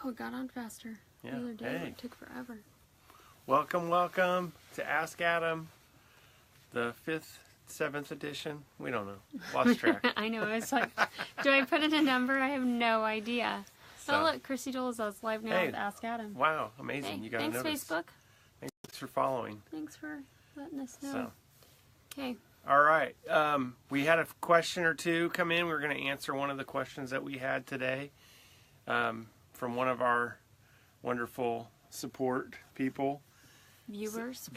Oh, it got on faster. Yeah. The other day it took forever. Welcome to Ask Adam, the 5th, 7th edition. We don't know. Lost track. I know. I was like, do I put in a number? I have no idea. Oh, look, Chrissy Dole's live now with Ask Adam. Wow, amazing. Hey, You got to thanks, notice. Facebook. Thanks for following. Thanks for letting us know. Okay. All right. We had a question or two come in. We were going to answer one of the questions that we had today from one of our wonderful support people. Viewers,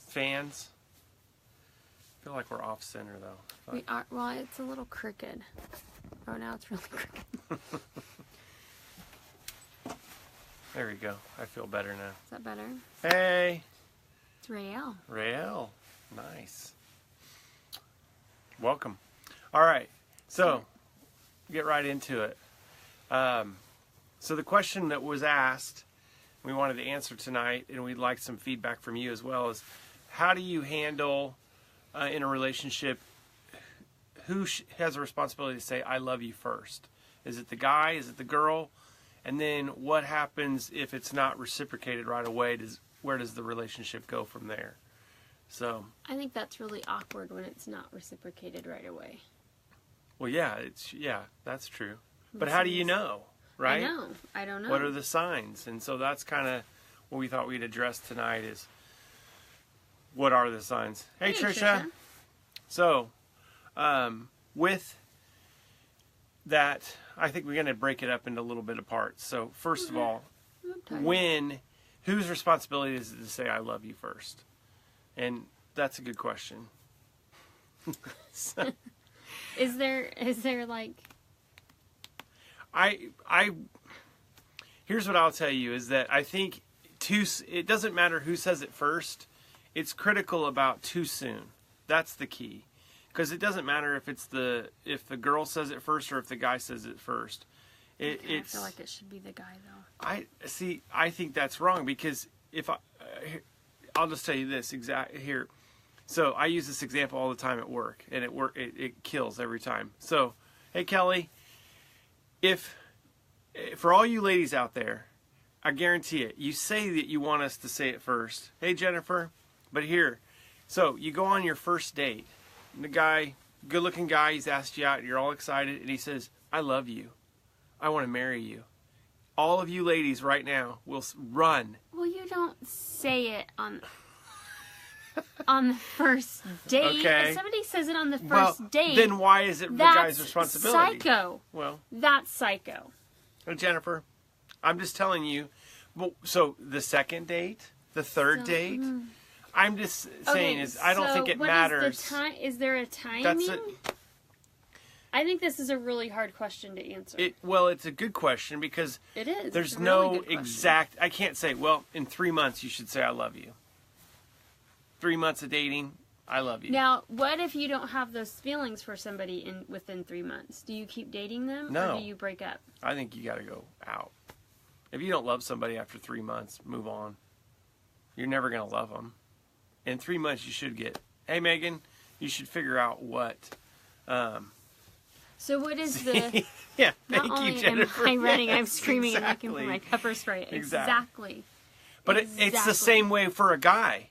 fans. I feel like we're off center though. We are. Well, it's a little crooked. Oh, now it's really crooked. There we go. I feel better now. Is that better? Hey. It's Rael. Rael. Nice. Welcome. All right. So, get right into it. So the question that was asked, we wanted to answer tonight, and we'd like some feedback from you as well, is how do you handle in a relationship, who has a responsibility to say, I love you first? Is it the guy? Is it the girl? And then what happens if it's not reciprocated right away? Where does the relationship go from there? So I think that's really awkward when it's not reciprocated right away. Well, yeah, that's true. But how do you know, right? I don't know. What are the signs? And so that's kind of what we thought we'd address tonight is what are the signs? Hey Tricia. So, with that, I think we're going to break it up into a little bit of parts. So, first of all, whose responsibility is it to say I love you first? And that's a good question. Is there like here's what I'll tell you is that I think it doesn't matter who says it first. It's critical about too soon. That's the key. Because it doesn't matter if if the girl says it first or if the guy says it first. I feel like it should be the guy though. I think that's wrong because I'll just tell you this here. So I use this example all the time at work, and it kills every time. So, hey Kelly, for all you ladies out there, I guarantee it. You say that you want us to say it first. Hey Jennifer, but here, so you go on your first date. And the guy, good-looking guy, he's asked you out, and you're all excited, and he says, I love you. I want to marry you. All of you ladies right now will run. Well, you don't say it on the first date. Okay. If somebody says it on the first date, then why is it the guy's responsibility? That's psycho. Well, that's psycho. Jennifer, I'm just telling you. So the second date, the third date. I'm just saying I don't think it matters. Is there a timing? I think this is a really hard question to answer. It's a good question because it is. There's no exact. I can't say. Well, in 3 months you should say I love you. 3 months of dating, I love you. Now, what if you don't have those feelings for somebody within 3 months? Do you keep dating them, or do you break up? I think you got to go out. If you don't love somebody after 3 months, move on. You're never going to love them. In 3 months, you should get, hey, Megan, you should figure out what. So what is the... Yeah, not thank only you, Jennifer. am I running, yes, I'm screaming exactly. and looking for my pepper spray. Exactly. But it's the same way for a guy.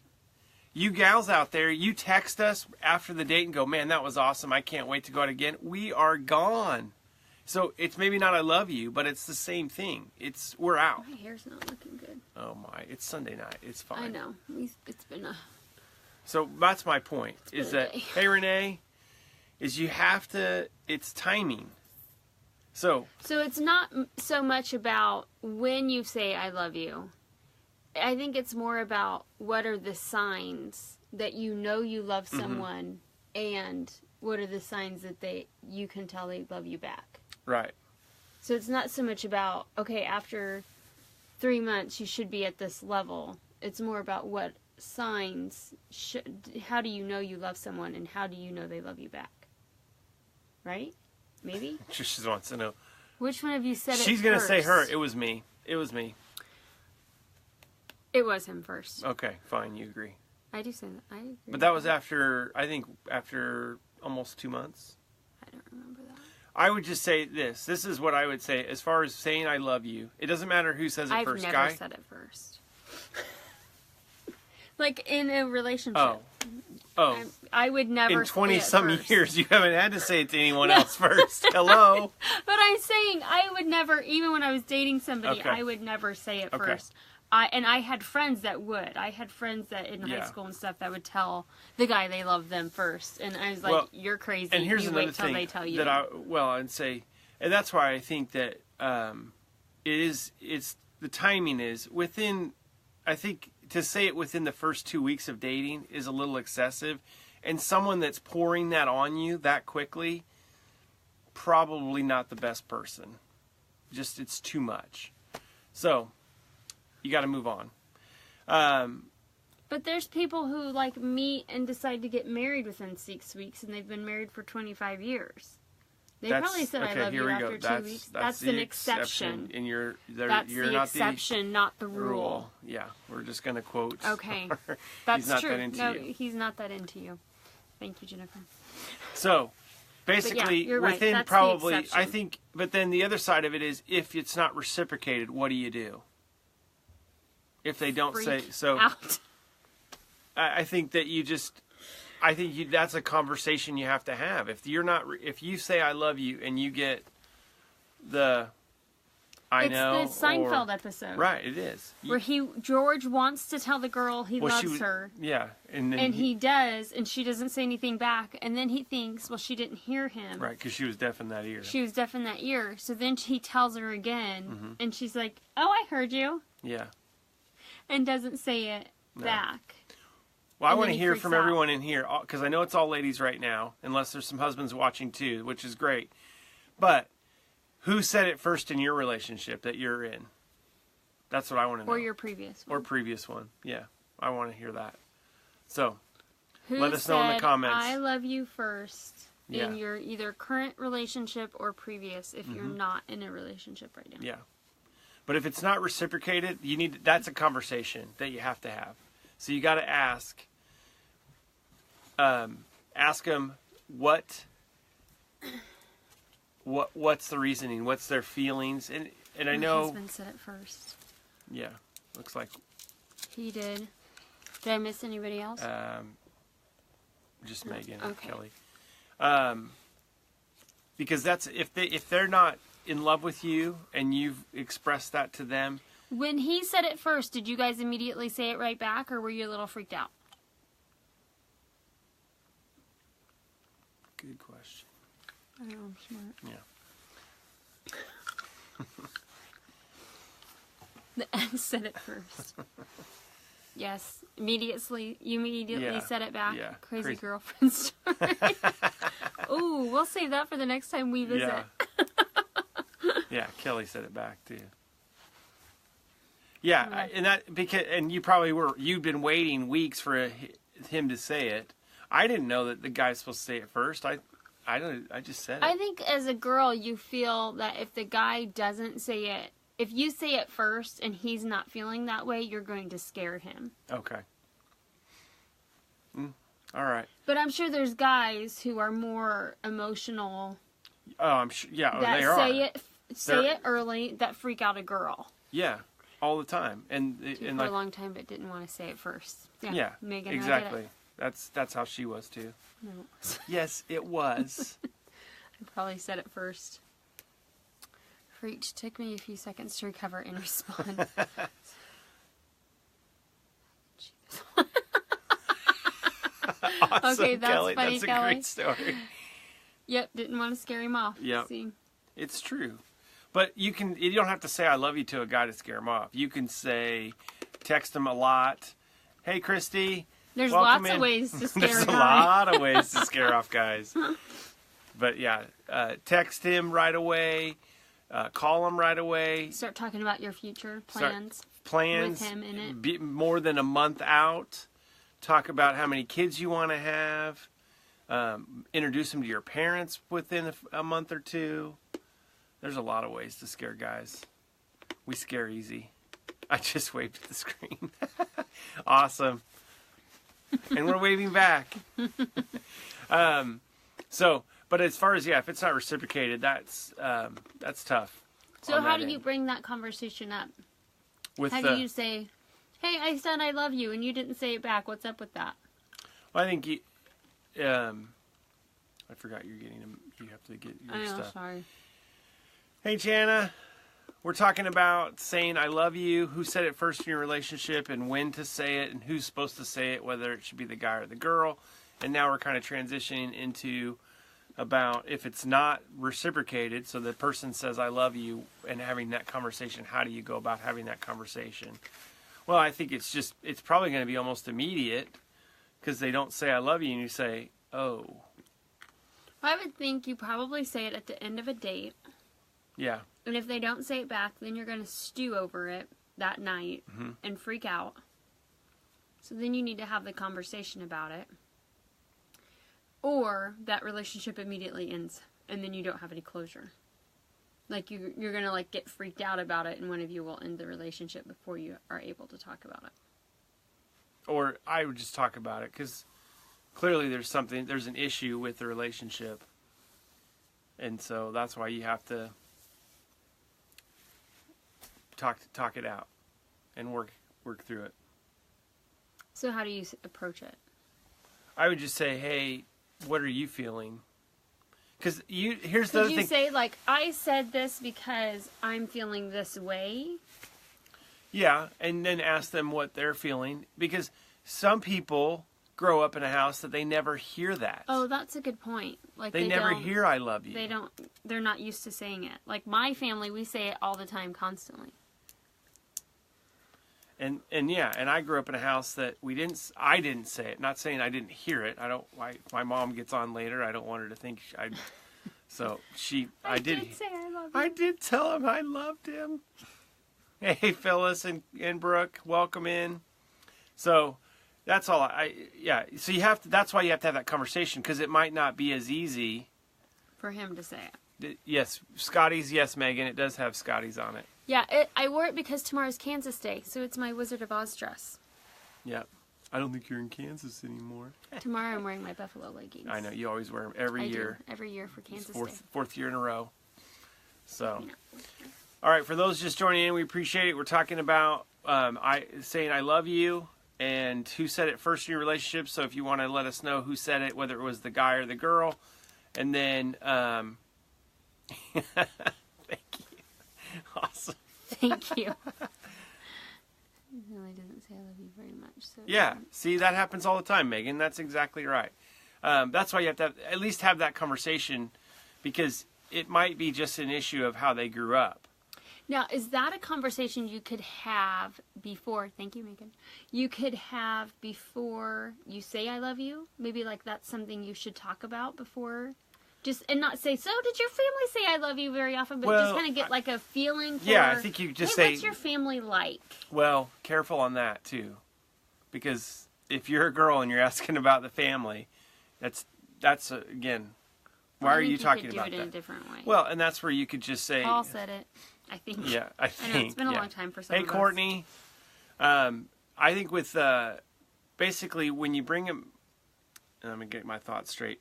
You gals out there, you text us after the date and go, man, that was awesome. I can't wait to go out again. We are gone. So it's maybe not I love you, but it's the same thing. We're out. My hair's not looking good. Oh, my. It's Sunday night. It's fine. I know. It's been a... So that's my point, is that, hey, Renee, is you have to, it's timing. So it's not so much about when you say I love you. I think it's more about what are the signs that you know you love someone and what are the signs that you can tell they love you back. Right. So it's not so much about, okay, after 3 months you should be at this level. It's more about what signs, how do you know you love someone and how do you know they love you back? Right? Maybe? She just wants to know. Which one of you said it She's going to say her. It was me. It was me. It was him first. Okay, fine. You agree. I do say that. I agree. But that was after, I think, after almost 2 months. I don't remember that. I would just say this. This is what I would say as far as saying I love you. It doesn't matter who says it first, I've guy. never said it first. Like in a relationship. Oh. I would never In 20-some say it first. years, you haven't had to say it to anyone else first. Hello? But I'm saying I would never, even when I was dating somebody, Okay. I would never say it Okay. first. I had friends that would. I had friends that in high school and stuff that would tell the guy they loved them first. And I was like, Well, you're crazy. And here's you another wait till thing they tell you. that I'd say, and that's why I think that it's the timing is within, I think to say it within the first 2 weeks of dating is a little excessive. And someone that's pouring that on you that quickly, probably not the best person. Just, it's too much. So, you got to move on. But there's people who like meet and decide to get married within 6 weeks, and they've been married for 25 years. They probably said I love you after 2 weeks. That's an exception. And you're That's you're the not exception, not the rule. Yeah, we're just going to quote. Okay, that's he's not true. That into no, you. He's not that into you. Thank you, Jennifer. So, basically, you're right. within That's the probably, exception. I think, but then the other side of it is if it's not reciprocated, what do you do? If they don't say Freak so, out. I think that that's a conversation you have to have. If you say I love you and you get It's the Seinfeld episode. Right, it is. Where George wants to tell the girl he loves her. Yeah. And he does, and she doesn't say anything back. And then he thinks, well, she didn't hear him. Right, because she was deaf in that ear. She was deaf in that ear. So then he tells her again, and she's like, oh, I heard you. Yeah. And doesn't say it back. Well, I And want then to he hear freaks from out. everyone in here, because I know it's all ladies right now, unless there's some husbands watching too, which is great. But who said it first in your relationship that you're in? That's what I want to know. Or your previous one. Or previous one. Yeah, I want to hear that. So, Who let us know in the said, comments. I love you first Yeah. in your either current relationship or previous if you're not in a relationship right now. Yeah. But if it's not reciprocated, that's a conversation that you have to have. So you got to ask them what's the reasoning, what's their feelings, and I My know. husband said it first. Yeah, looks like He did. Did I miss anybody else? just Megan and Okay. Kelly. Because that's if they're not in love with you and you've expressed that to them. When he said it first, did you guys immediately say it right back, or were you a little freaked out? Good question. I know, I'm smart. Yeah. I said it first. Yes, immediately. You immediately Yeah. said it back. Yeah. Crazy girlfriend story. Ooh, we'll save that for the next time we visit. Yeah. Yeah, Kelly said it back too. Yeah, and you'd been waiting weeks for him to say it. I didn't know that the guy's supposed to say it first. I just said it. I think as a girl, you feel that if the guy doesn't say it, if you say it first and he's not feeling that way, you're going to scare him. Okay. All right. But I'm sure there's guys who are more emotional. Oh, I'm sure. Yeah, that they are. Say it early that freak out a girl. Yeah, all the time, and For a long time, but didn't want to say it first. Yeah, Megan, exactly. I get it. That's how she was too. No. Yes, it was. I probably said it first. Freaked. Took me a few seconds to recover and respond. Awesome, Okay, that's Kelly. funny, That's a Kelly. great story. Yep, didn't want to scare him off. Yep. See? It's true. But you don't have to say I love you to a guy to scare him off. You can text him a lot. Hey, Christy. There's welcome lots of in. ways to scare There's a a guy. lot of ways to scare off guys. But yeah, text him right away. Call him right away. Start talking about your future plans. Plans. With him in it. Be more than a month out. Talk about how many kids you want to have. Introduce them to your parents within a month or two. There's a lot of ways to scare guys. We scare easy. I just waved at the screen. Awesome. And we're waving back. But as far as, if it's not reciprocated, that's tough. So how do you bring that conversation up? How do you say, hey, I said I love you, and you didn't say it back. What's up with that? Well, I think I forgot you're getting them. You have to get your stuff. Sorry. Hey, Jana. We're talking about saying I love you, who said it first in your relationship, and when to say it, and who's supposed to say it, whether it should be the guy or the girl. And now we're kind of transitioning into about if it's not reciprocated, so the person says I love you, and having that conversation, how do you go about having that conversation? Well, I think it's probably going to be almost immediate, because they don't say I love you, and you say, oh. I would think you probably say it at the end of a date. Yeah. And if they don't say it back, then you're going to stew over it that night and freak out. So then you need to have the conversation about it. Or that relationship immediately ends and then you don't have any closure. Like you're going to like get freaked out about it and one of you will end the relationship before you are able to talk about it. Or I would just talk about it because clearly there's an issue with the relationship. And so that's why you have to talk it out and work through it. So how do you approach it? I would just say, hey, what are you feeling? Because here's the other thing. Could you say, like, I said this because I'm feeling this way? Yeah, and then ask them what they're feeling. Because some people grow up in a house that they never hear that. Oh, that's a good point. Like they never hear I love you. They're not used to saying it. Like my family, we say it all the time, constantly. And I grew up in a house that I didn't say it. Not saying I didn't hear it. My mom gets on later. I don't want her to think I did say I love you. I did tell him I loved him. Hey, Phyllis and Brooke, welcome in. So that's all. So that's why you have to have that conversation because it might not be as easy for him to say it. Yes, Scotty's. Yes, Megan. It does have Scotty's on it. Yeah, I wore it because tomorrow's Kansas Day, so it's my Wizard of Oz dress. Yeah. I don't think you're in Kansas anymore. Tomorrow I'm wearing my buffalo leggings. I know. You always wear them every year. Every year for Kansas Day. Fourth year in a row. So, yeah. All right. For those just joining in, we appreciate it. We're talking about saying I love you and who said it first in your relationship. So if you want to let us know who said it, whether it was the guy or the girl. And then, thank you. Awesome. Thank you. He really doesn't say I love you very much. So yeah. See, that happens all the time, Megan. That's exactly right. That's why you have to at least have that conversation because it might be just an issue of how they grew up. Now, is that a conversation you could have before? Thank you, Megan. You could have before you say I love you? Maybe like that's something you should talk about before? And not say, so did your family say I love you very often? But just kind of get like a feeling for, I think you just say, what's your family like? Well, careful on that too. Because if you're a girl and you're asking about the family, that's again, why are you talking about that? I think you could do it in a different way. Well, and that's where you could just say. Paul said it, I think. Yeah, I think. I know, it's been a long time for some of us. Hey, Courtney. I think with, basically when you bring them, let me get my thoughts straight.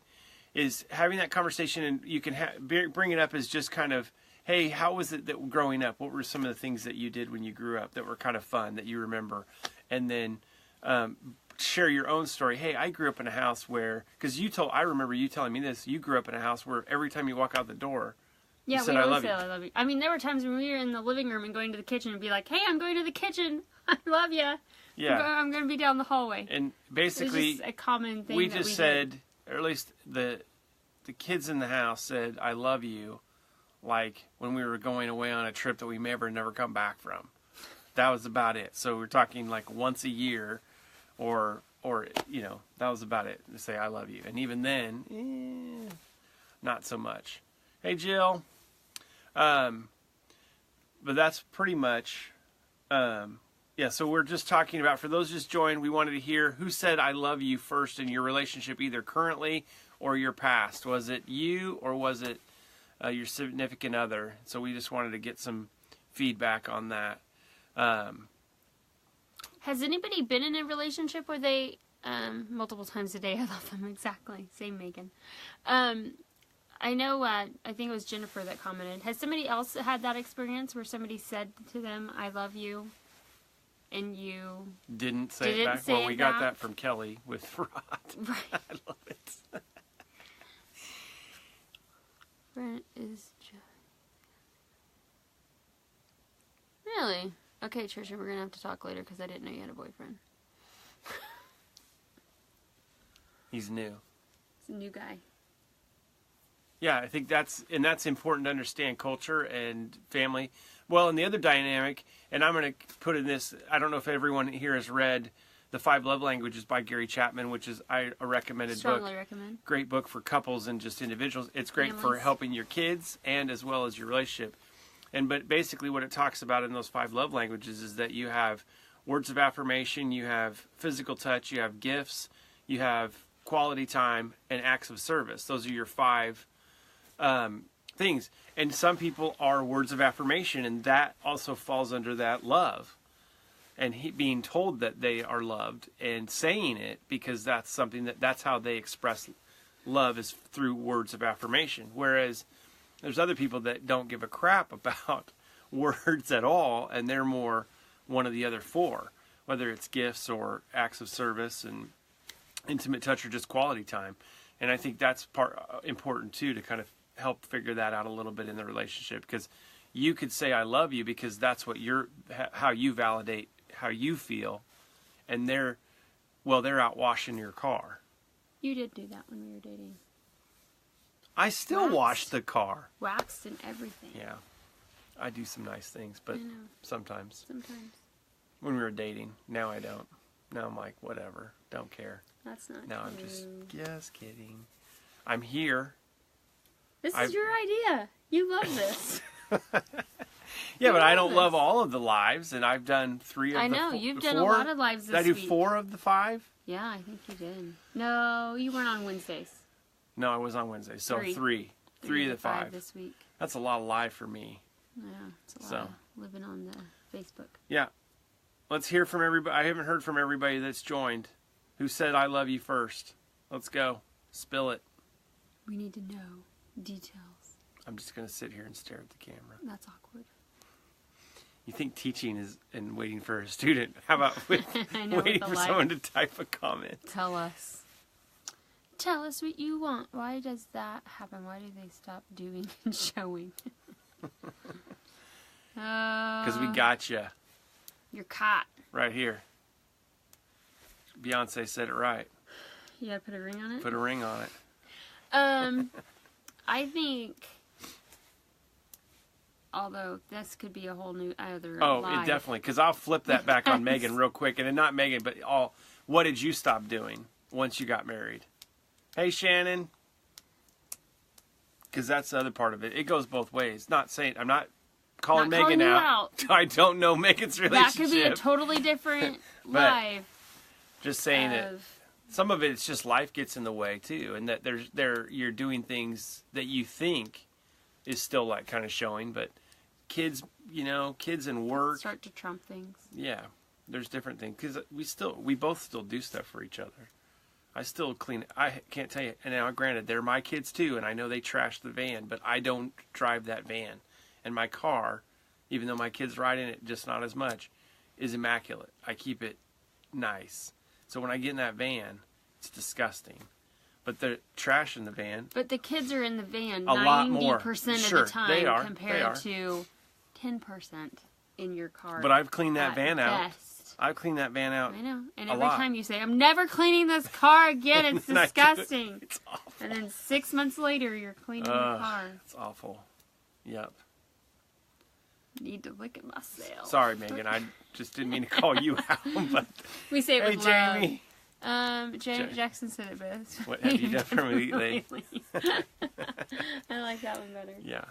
Is having that conversation and you can bring it up as just kind of, hey, how was it that growing up? What were some of the things that you did when you grew up that were kind of fun that you remember? And then share your own story. Hey, I grew up in a house where, because I remember you telling me this, you grew up in a house where every time you walk out the door, you said, we always say I love you. I mean, there were times when we were in the living room and going to the kitchen and be like, hey, I'm going to the kitchen. I love you. Yeah. I'm going to be down the hallway. And basically, it was just a common thing we just said, or at least the kids in the house said, I love you, like when we were going away on a trip that we may never come back from. That was about it. So we're talking like once a year or that was about it, to say I love you. And even then, not so much. Hey, Jill. But that's pretty much, so we're just talking about, for those just joined, we wanted to hear who said I love you first in your relationship, either currently or your past. Was it you or was it your significant other? So we just wanted to get some feedback on that. Has anybody been in a relationship where they, multiple times a day, I love them, exactly, same Megan, I know, I think it was Jennifer that commented. Has somebody else had that experience where somebody said to them, I love you, and you didn't say it back? say Well, we got back? that from Kelly with Rod. Right. I love it. Brent is really? Okay, Trisha, we're going to have to talk later because I didn't know you had a boyfriend. He's new. He's a new guy. Yeah, I think that's important to understand culture and family. Well, and the other dynamic, and I'm going to put in this, I don't know if everyone here has read The 5 Love Languages by Gary Chapman, which is a recommended Strongly book. recommend. Great book for couples and just individuals. It's great for Families. helping your kids and as well as your relationship. But basically what it talks about in those 5 love languages is that you have words of affirmation, you have physical touch, you have gifts, you have quality time, and acts of service. Those are your 5 things. And some people are words of affirmation, and that also falls under that love. And being told that they are loved and saying it, because that's something that's how they express love, is through words of affirmation. Whereas there's other people that don't give a crap about words at all, and they're more one of the other 4, whether it's gifts or acts of service and intimate touch or just quality time. And I think that's important too, to kind of help figure that out a little bit in the relationship, because you could say I love you because that's what how you validate how you feel, and they're out washing your car. You did do that when we were dating. I still wash the car. Waxed and everything. Yeah. I do some nice things, but sometimes. Sometimes. When we were dating. Now I don't. Now I'm like, whatever. Don't care. That's not Now true. I'm just kidding. I'm here. This is your idea. You love this. Yeah, but I don't love all of the lives, and I've done 3 of the 4. I know. You've done a lot of lives this week. Did I do 4 of the 5? Yeah, I think you did. No, you weren't on Wednesdays. No, I was on Wednesday. So 3. 3 of the 5 this week. That's a lot of live for me. Yeah, it's a lot of living on the Facebook. Yeah. Let's hear from everybody. I haven't heard from everybody that's joined who said I love you first. Let's go. Spill it. We need to know details. I'm just going to sit here and stare at the camera. That's awkward. You think teaching is and waiting for a student? How about waiting for someone to type a comment? Tell us. Tell us what you want. Why does that happen? Why do they stop doing and showing? Because we got you. You're caught. Right here. Beyonce said it right. You gotta put a ring on it? Put a ring on it. I think, although this could be a whole new other it definitely, because I'll flip that back on Megan real quick. And not Megan, but what did you stop doing once you got married? Hey, Shannon. Because that's the other part of it. It goes both ways. I'm not calling Megan out. I don't know Megan's relationship. That could be a totally different life. Just saying that some of it's just life gets in the way too, and that you're doing things that you think is still like kind of showing, but kids and work start to trump things. Yeah, there's different things because we both still do stuff for each other. I still clean. I can't tell you. And now, granted, they're my kids too, and I know they trash the van, but I don't drive that van. And my car, even though my kids ride in it, just not as much, is immaculate. I keep it nice. So when I get in that van, it's disgusting. But the trash in the van. But the kids are in the van a lot more. 90% of the time they are. compared to 10% in your car. But I've cleaned that van out. Best. I've cleaned that van out. I know. And every time you say, I'm never cleaning this car again, it's disgusting. It's awful. And then 6 months later, you're cleaning the car. It's awful. Yep. Need to look at myself. Sorry, Megan. I just didn't mean to call you out. But we say it with Jamie. love. Jackson said it best. What have you done for me lately? I like that one better. Yeah.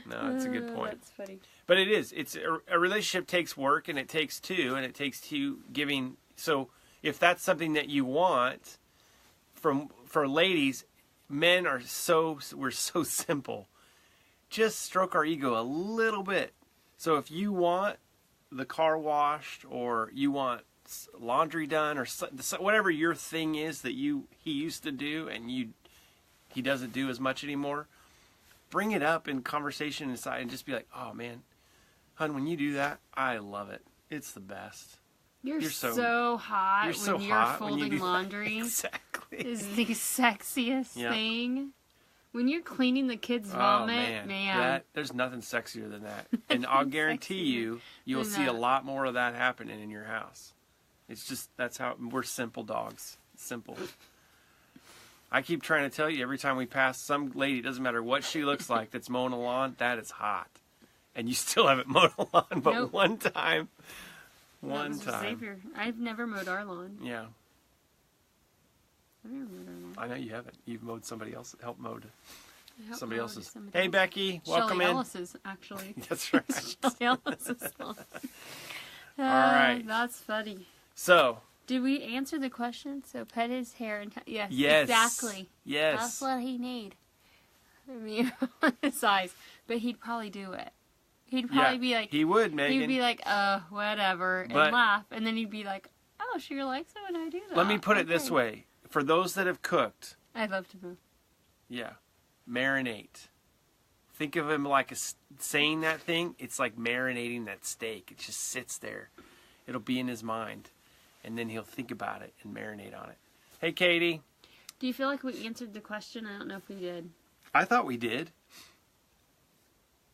No, that's a good point. That's funny. But it is. It's a relationship takes work, and it takes two, and it takes two giving. So if that's something that you want, for ladies, men we're so simple. Just stroke our ego a little bit. So if you want the car washed, or you want laundry done, or whatever your thing is that he used to do and he doesn't do as much anymore, bring it up in conversation inside and just be like, oh man, hun, when you do that, I love it. It's the best. You're so hot you're so when you're hot when folding you do laundry. Exactly. Is the sexiest thing. When you're cleaning the kids' vomit, man. There's nothing sexier than that. And I'll guarantee you'll see a lot more of that happening in your house. It's just, that's how, we're simple dogs. Simple. I keep trying to tell you, every time we pass some lady, doesn't matter what she looks like, that's mowing a lawn, that is hot. And you still haven't mowed a lawn, but one time. Xavier. I've never mowed our lawn. Yeah. I've never mowed our lawn. I know you haven't. You've mowed somebody else. Helped mowed somebody else's. Somebody hey, Becky. Welcome in. Ellis's, actually. That's right. Shelly Ellis's lawn. All right. That's funny. So. Did we answer the question? So pet his hair and yes, exactly. Yes. That's what he need. I mean, his eyes, but he'd probably do it. He'd probably be like, he would, Megan. He'd be like, whatever, and laugh, and then he'd be like, oh, she likes it when I do that. Let me put it this way: for those that have cooked, I'd love to move. Yeah, marinate. Think of him like saying that thing. It's like marinating that steak. It just sits there. It'll be in his mind. And then he'll think about it and marinate on it. Hey, Katie. Do you feel like we answered the question? I don't know if we did. I thought we did.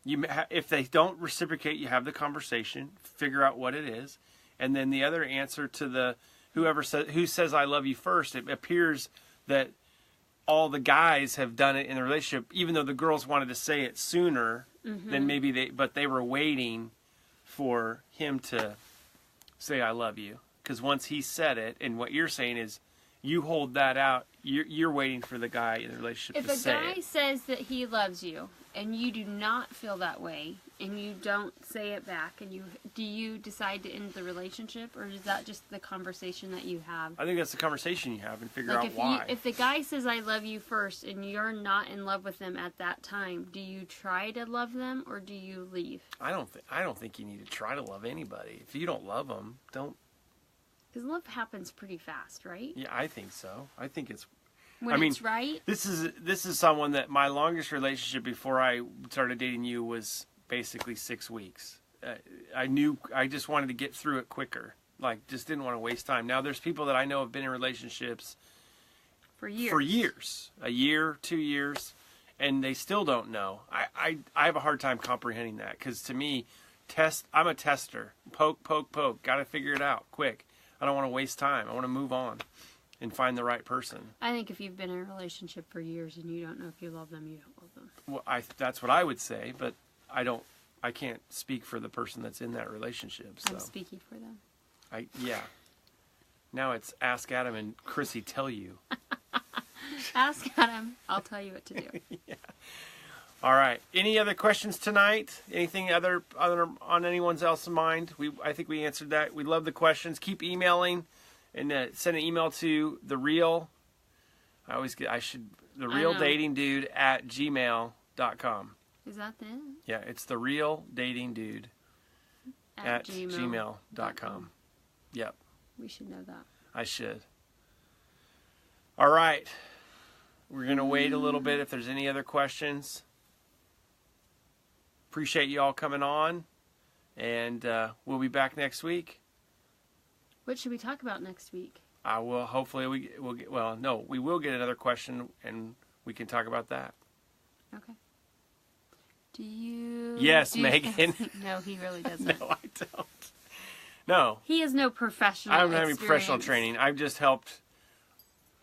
If they don't reciprocate, you have the conversation, figure out what it is, and then the other answer to who says I love you first. It appears that all the guys have done it in the relationship, even though the girls wanted to say it sooner than maybe but they were waiting for him to say I love you. Because once he said it, and what you're saying is, you hold that out. You're waiting for the guy in the relationship to say it. If a guy says that he loves you, and you do not feel that way, and you don't say it back, and do you decide to end the relationship, or is that just the conversation that you have? I think that's the conversation you have, and figure out why. If the guy says I love you first, and you're not in love with them at that time, do you try to love them, or do you leave? I don't think you need to try to love anybody. If you don't love them, don't. Because love happens pretty fast, right? Yeah, I think so. I think it's... It's right? This is someone that my longest relationship before I started dating you was basically 6 weeks. I just wanted to get through it quicker. Like, just didn't want to waste time. Now, there's people that I know have been in relationships... For years. For years. A year, 2 years. And they still don't know. I have a hard time comprehending that. Because to me, I'm a tester. Poke, poke, poke. Got to figure it out quick. I don't want to waste time. I want to move on and find the right person. I think if you've been in a relationship for years and you don't know if you love them, you don't love them. Well, that's what I would say, but I can't speak for the person that's in that relationship. So. I'm speaking for them. Yeah. Now it's ask Adam and Chrissy tell you. Ask Adam. I'll tell you what to do. Yeah. All right. Any other questions tonight? Anything other on anyone's else's mind? I think we answered that. We love the questions. Keep emailing and send an email to therealdatingdude@gmail.com. Is that it? Yeah, it's therealdatingdude@gmail.com. Yep. We should know that. I should. All right. We're going to wait a little bit if there's any other questions. Appreciate you all coming on, and we'll be back next week. What should we talk about next week? Hopefully we will get. Well, no, we will get another question, and we can talk about that. Okay. Do you? Yes, Megan. No, he really doesn't. No, I don't. No. He has no professional. I don't have any professional training. I've just helped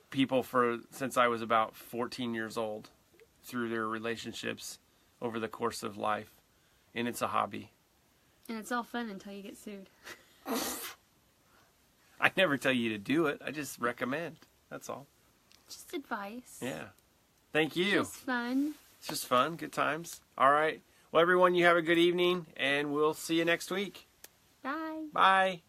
people since I was about 14 years old through their relationships over the course of life. And it's a hobby. And it's all fun until you get sued. I never tell you to do it. I just recommend. That's all. Just advice. Yeah. Thank you. Just fun. It's just fun. Good times. All right. Well, everyone, you have a good evening, and we'll see you next week. Bye. Bye.